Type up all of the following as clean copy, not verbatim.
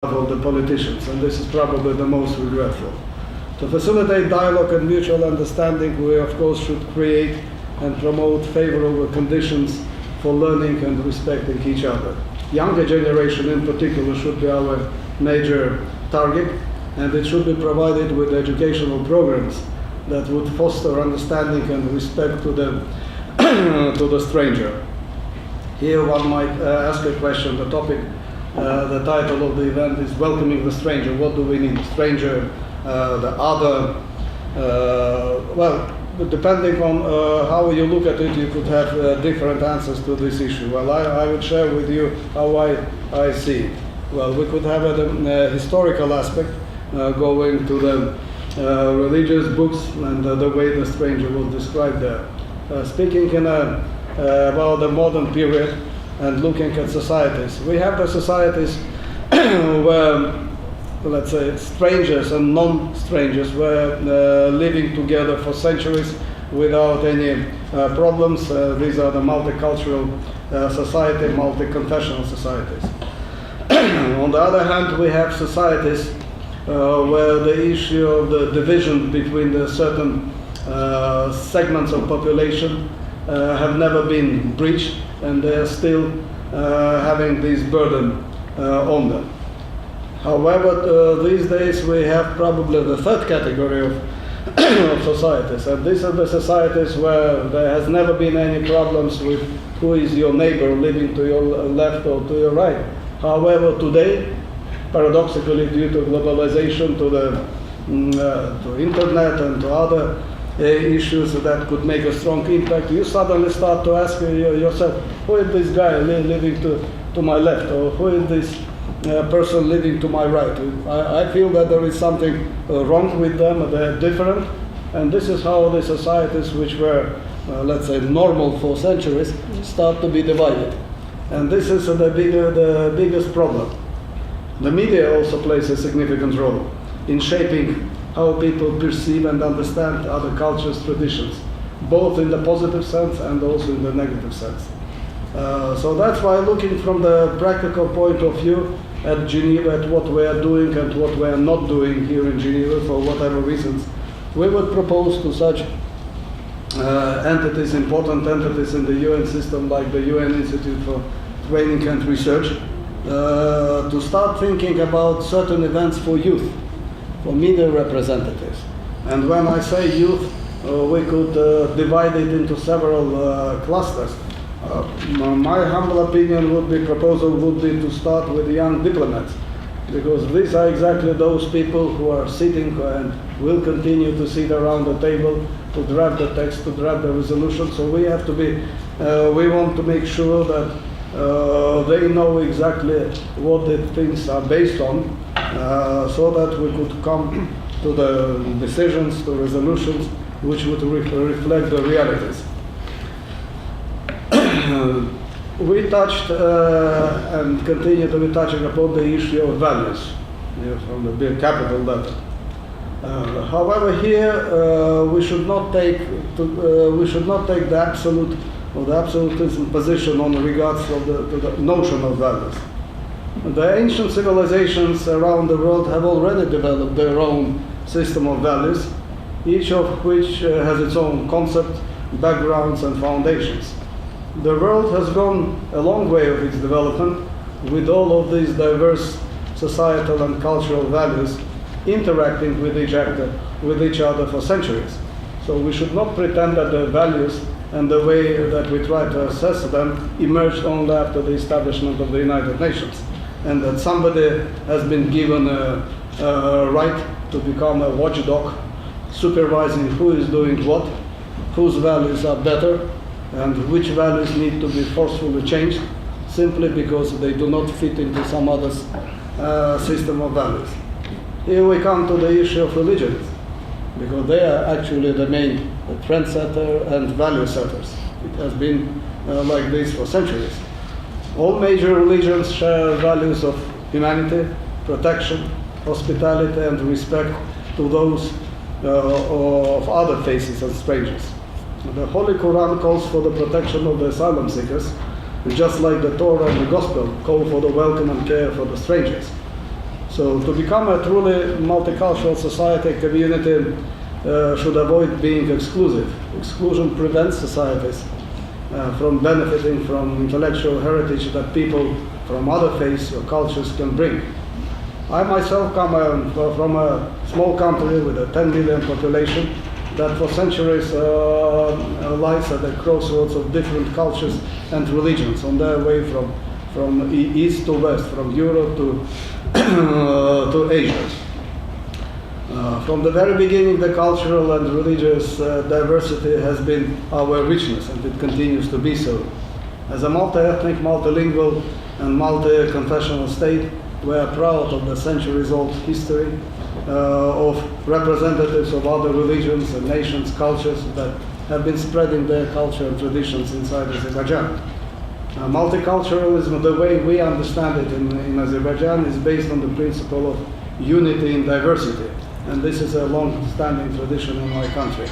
of the politicians, and this is probably the most regretful. To facilitate dialogue and mutual understanding, we of course should create and promote favorable conditions for learning and respecting each other. Younger generation in particular should be our major target, and it should be provided with educational programs that would foster understanding and respect to the to the stranger. Here one might ask a question. The topic, the title of the event is Welcoming the Stranger. What do we mean? Stranger, the other. Well, depending on how you look at it, you could have different answers to this issue. Well, I would share with you how I see it. Well, we could have a historical aspect going to the religious books and the way the stranger was described there. Speaking about the modern period and looking at societies, we have the societies where, let's say, strangers and non-strangers were living together for centuries without any problems. These are the multicultural society, multi-confessional societies. On the other hand, we have societies where the issue of the division between the certain segments of population have never been breached, and they are still having this burden on them. However, these days we have probably the third category of societies, and these are the societies where there has never been any problems with who is your neighbor living to your left or to your right. However, today, paradoxically, due to globalization, to internet and to other issues that could make a strong impact, you suddenly start to ask yourself, who is this guy living to my left, or who is this person living to my right? I feel that there is something wrong with them, they're different, and this is how the societies which were, let's say, normal for centuries, start to be divided. And this is the biggest problem. The media also plays a significant role in shaping how people perceive and understand other cultures, traditions, both in the positive sense and also in the negative sense. So that's why, looking from the practical point of view at Geneva, at what we are doing and what we are not doing here in Geneva for whatever reasons, we would propose to such entities, important entities in the UN system, like the UN Institute for Training and Research, to start thinking about certain events for youth, for media representatives. And when I say youth, we could divide it into several clusters. My humble opinion proposal would be to start with young diplomats, because these are exactly those people who are sitting and will continue to sit around the table to draft the text, to draft the resolution. So we have to be, we want to make sure that they know exactly what the things are based on, so that we could come to the decisions, to resolutions, which would reflect the realities. We touched and continue to be touching upon the issue of values from the big capital level. However, here we should not take the absolute or the absolutism position on regards to the notion of values. The ancient civilizations around the world have already developed their own system of values, each of which has its own concept, backgrounds and foundations. The world has gone a long way of its development, with all of these diverse societal and cultural values interacting with each other for centuries. So we should not pretend that the values and the way that we try to assess them emerged only after the establishment of the United Nations, and that somebody has been given a right to become a watchdog, supervising who is doing what, whose values are better, and which values need to be forcefully changed, simply because they do not fit into some other system of values. Here we come to the issue of religions, because they are actually the main trendsetter and value setters. It has been like this for centuries. All major religions share values of humanity, protection, hospitality, and respect to those of other faiths and strangers. The Holy Quran calls for the protection of the asylum seekers, just like the Torah and the Gospel call for the welcome and care for the strangers. So to become a truly multicultural society, community should avoid being exclusive. Exclusion prevents societies from benefiting from intellectual heritage that people from other faiths or cultures can bring. I myself come from a small country with a 10 million population that for centuries lies at the crossroads of different cultures and religions on their way from east to west, from Europe to Asia. From the very beginning, the cultural and religious diversity has been our richness, and it continues to be so. As a multi-ethnic, multilingual, and multi-confessional state, we are proud of the centuries-old history of representatives of other religions and nations, cultures that have been spreading their culture and traditions inside Azerbaijan. Multiculturalism, the way we understand it in Azerbaijan, is based on the principle of unity in diversity, and this is a long-standing tradition in my country.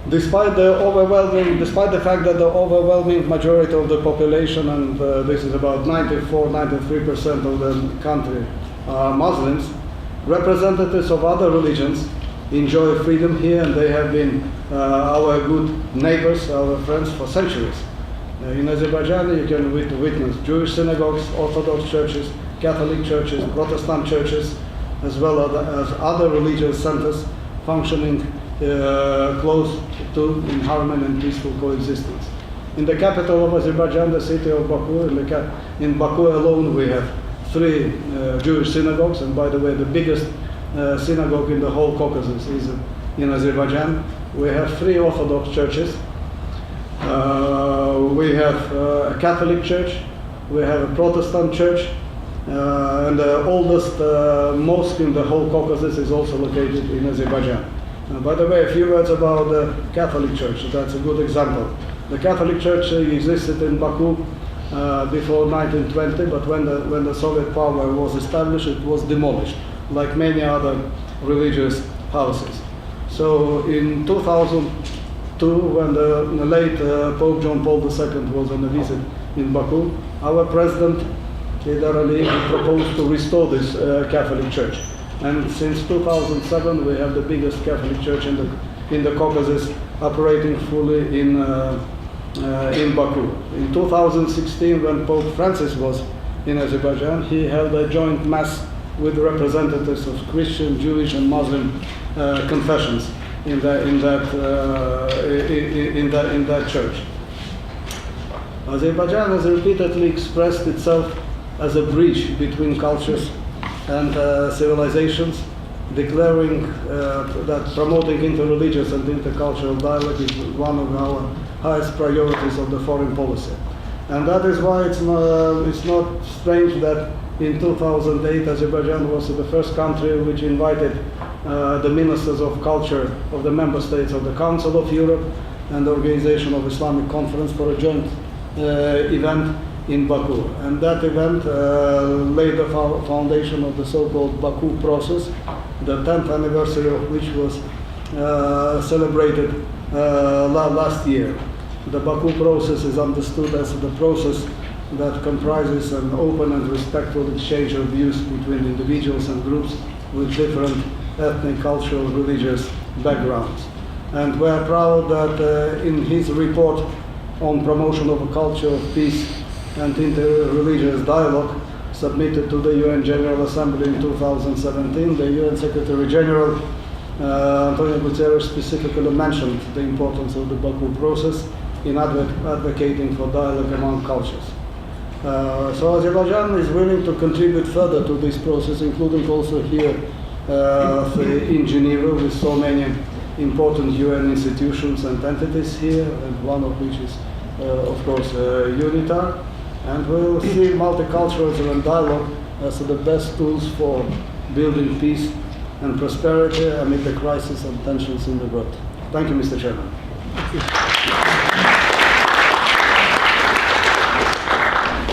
Despite the fact that the overwhelming majority of the population, and this is about 93% of the country, are Muslims, representatives of other religions enjoy freedom here, and they have been our good neighbors, our friends for centuries. In Azerbaijan, you can witness Jewish synagogues, Orthodox churches, Catholic churches, Protestant churches, as well as other religious centers functioning close to in harmony and peaceful coexistence. In the capital of Azerbaijan, the city of Baku, in Baku alone we have 3 Jewish synagogues, and by the way, the biggest synagogue in the whole Caucasus is in Azerbaijan. We have 3 Orthodox churches. We have a Catholic church, we have a Protestant church, and the oldest mosque in the whole Caucasus is also located in Azerbaijan. By the way, a few words about the Catholic Church. That's a good example. The Catholic Church existed in Baku before 1920, but when the Soviet power was established, it was demolished, like many other religious houses. So in 2002, when the late Pope John Paul II was on a visit in Baku, our president, Heydar Aliyev, proposed to restore this Catholic Church. And since 2007, we have the biggest Catholic church in the Caucasus, operating fully in Baku. In 2016, when Pope Francis was in Azerbaijan, he held a joint mass with representatives of Christian, Jewish, and Muslim confessions in that church. Azerbaijan has repeatedly expressed itself as a bridge between cultures and civilizations, declaring that promoting interreligious and intercultural dialogue is one of our highest priorities of the foreign policy. And that is why it's not strange that in 2008 Azerbaijan was the first country which invited the ministers of culture of the member states of the Council of Europe and the Organization of Islamic Conference for a joint event in Baku. And that event laid the foundation of the so-called Baku process, the 10th anniversary of which was celebrated last year. The Baku process is understood as the process that comprises an open and respectful exchange of views between individuals and groups with different ethnic, cultural, religious backgrounds. And we are proud that in his report on promotion of a culture of peace and interreligious dialogue, submitted to the UN General Assembly in 2017, the UN Secretary General Antonio Guterres specifically mentioned the importance of the Baku process in advocating for dialogue among cultures. So Azerbaijan is willing to contribute further to this process, including also here in Geneva, with so many important UN institutions and entities here, and one of which is, of course, UNITAR. And we'll see multiculturalism and dialogue as the best tools for building peace and prosperity amid the crisis and tensions in the world. Thank you, Mr. Chairman.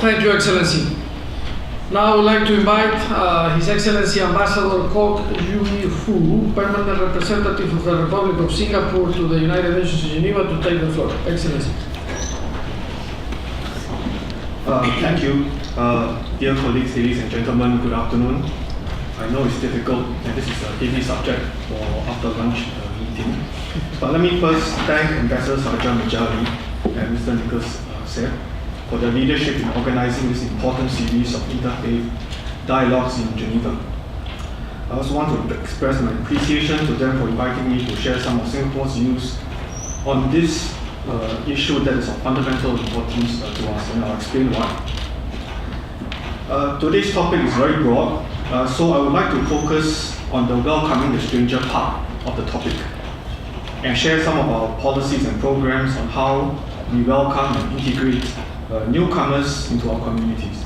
Thank you, Excellency. Now I would like to invite His Excellency Ambassador Kok Yui Fu, Permanent Representative of the Republic of Singapore to the United Nations in Geneva, to take the floor. Excellency. Thank you. Dear colleagues, ladies and gentlemen, good afternoon. I know it's difficult and this is a heavy subject for after lunch meeting. But let me first thank Ambassador Sarjan Majali and Mr. Nicholas Seth for their leadership in organizing this important series of interfaith dialogues in Geneva. I also want to express my appreciation to them for inviting me to share some of Singapore's views on this issue that is of fundamental importance to us, and I'll explain why. Today's topic is very broad, so I would like to focus on the welcoming the stranger part of the topic and share some of our policies and programs on how we welcome and integrate newcomers into our communities.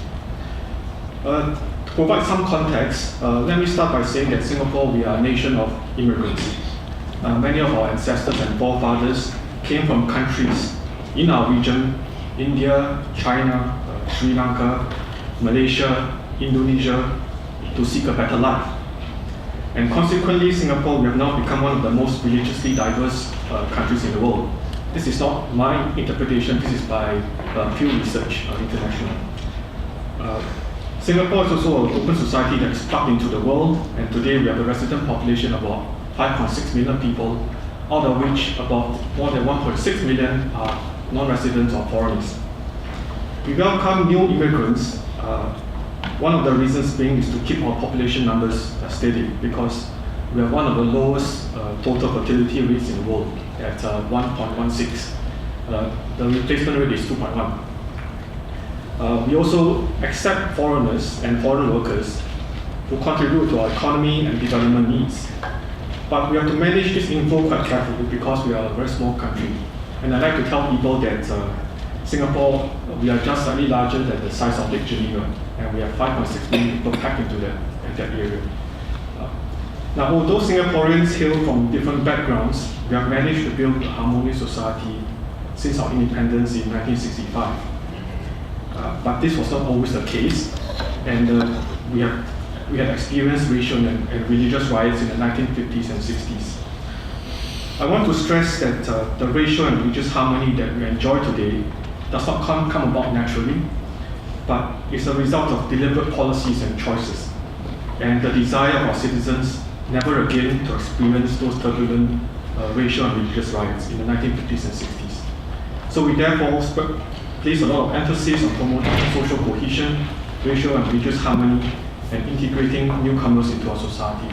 To provide some context, let me start by saying that Singapore, we are a nation of immigrants. Many of our ancestors and forefathers came from countries in our region: India, China, Sri Lanka, Malaysia, Indonesia, to seek a better life. And consequently, Singapore, we have now become one of the most religiously diverse countries in the world. This is not my interpretation, this is by Pew Research International. Singapore is also an open society that is plugged into the world, and today we have a resident population of about 5.6 million people, out of which about more than 1.6 million are non-residents or foreigners. We welcome new immigrants. One of the reasons being is to keep our population numbers steady, because we have one of the lowest total fertility rates in the world at 1.16. The replacement rate is 2.1. We also accept foreigners and foreign workers who contribute to our economy and development needs. But we have to manage this inflow quite carefully because we are a very small country. And I like to tell people that Singapore, we are just slightly larger than the size of Lake Geneva, and we have 5.6 million people packed into that area. Now, although Singaporeans hail from different backgrounds, we have managed to build a harmonious society since our independence in 1965. But this was not always the case, and we had experienced racial and religious riots in the 1950s and 60s. I want to stress that the racial and religious harmony that we enjoy today does not come about naturally, but is a result of deliberate policies and choices, and the desire of our citizens never again to experience those turbulent racial and religious riots in the 1950s and 60s. So we therefore place a lot of emphasis on promoting social cohesion, racial and religious harmony, and integrating newcomers into our society.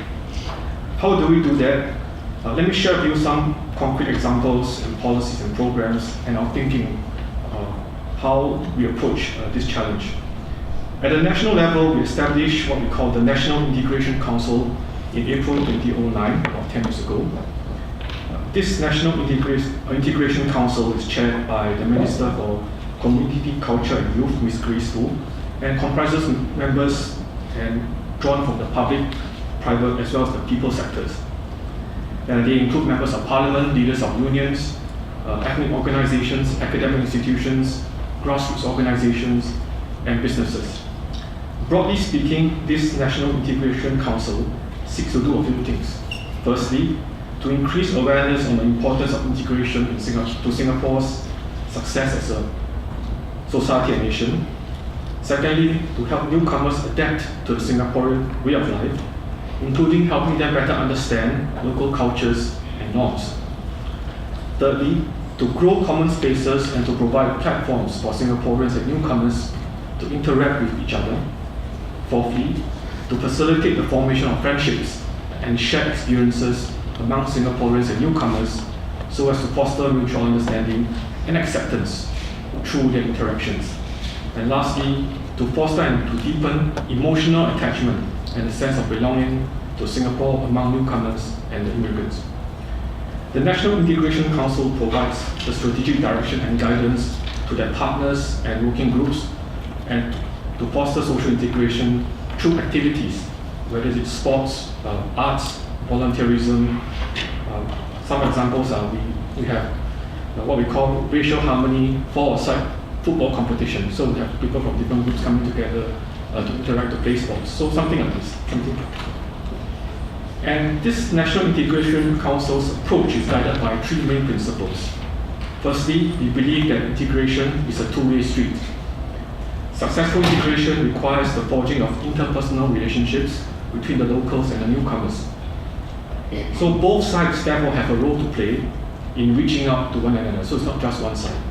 How do we do that? Let me share with you some concrete examples and policies and programs and our thinking how we approach this challenge. At the national level, we established what we call the National Integration Council in April 2009, about 10 years ago. This National Integration Council is chaired by the Minister for Community, Culture and Youth, Ms. Grace Tu, and comprises members and drawn from the public, private, as well as the people sectors. They include members of parliament, leaders of unions, ethnic organizations, academic institutions, grassroots organizations, and businesses. Broadly speaking, this National Integration Council seeks to do a few things. Firstly, to increase awareness on the importance of integration to Singapore's success as a society and nation. Secondly, to help newcomers adapt to the Singaporean way of life, including helping them better understand local cultures and norms. Thirdly, to grow common spaces and to provide platforms for Singaporeans and newcomers to interact with each other. Fourthly, to facilitate the formation of friendships and shared experiences among Singaporeans and newcomers so as to foster mutual understanding and acceptance through their interactions. And lastly, to foster and to deepen emotional attachment and a sense of belonging to Singapore among newcomers and the immigrants. The National Integration Council provides the strategic direction and guidance to their partners and working groups, and to foster social integration through activities, whether it's sports, arts, volunteerism. Some examples are we have what we call racial harmony four-a-side football competition. So we have people from different groups coming together to interact to play sports. So something like this. And this National Integration Council's approach is guided by three main principles. Firstly, we believe that integration is a two-way street. Successful integration requires the forging of interpersonal relationships between the locals and the newcomers. So both sides therefore have a role to play in reaching out to one another, so it's not just one side.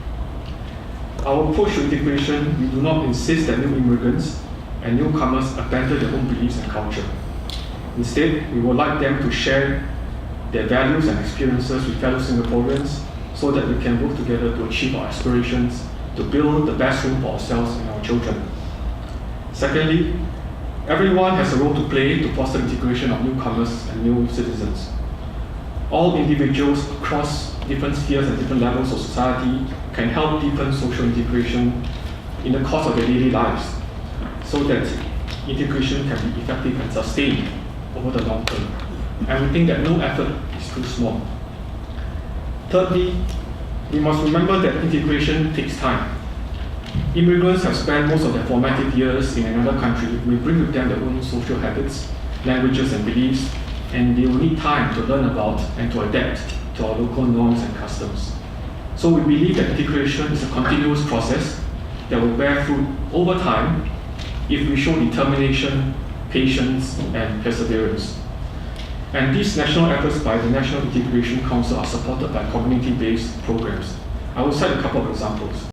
Our approach to integration, we do not insist that new immigrants and newcomers abandon their own beliefs and culture. Instead, we would like them to share their values and experiences with fellow Singaporeans so that we can work together to achieve our aspirations, to build the best home for ourselves and our children. Secondly, everyone has a role to play to foster integration of newcomers and new citizens. All individuals across different spheres and different levels of society can help deepen social integration in the course of their daily lives so that integration can be effective and sustained over the long term. And we think that no effort is too small. Thirdly, we must remember that integration takes time. Immigrants have spent most of their formative years in another country. We bring with them their own social habits, languages and beliefs, and they will need time to learn about and to adapt to our local norms and customs. So we believe that integration is a continuous process that will bear fruit over time if we show determination, patience, and perseverance. And these national efforts by the National Integration Council are supported by community-based programs. I will cite a couple of examples.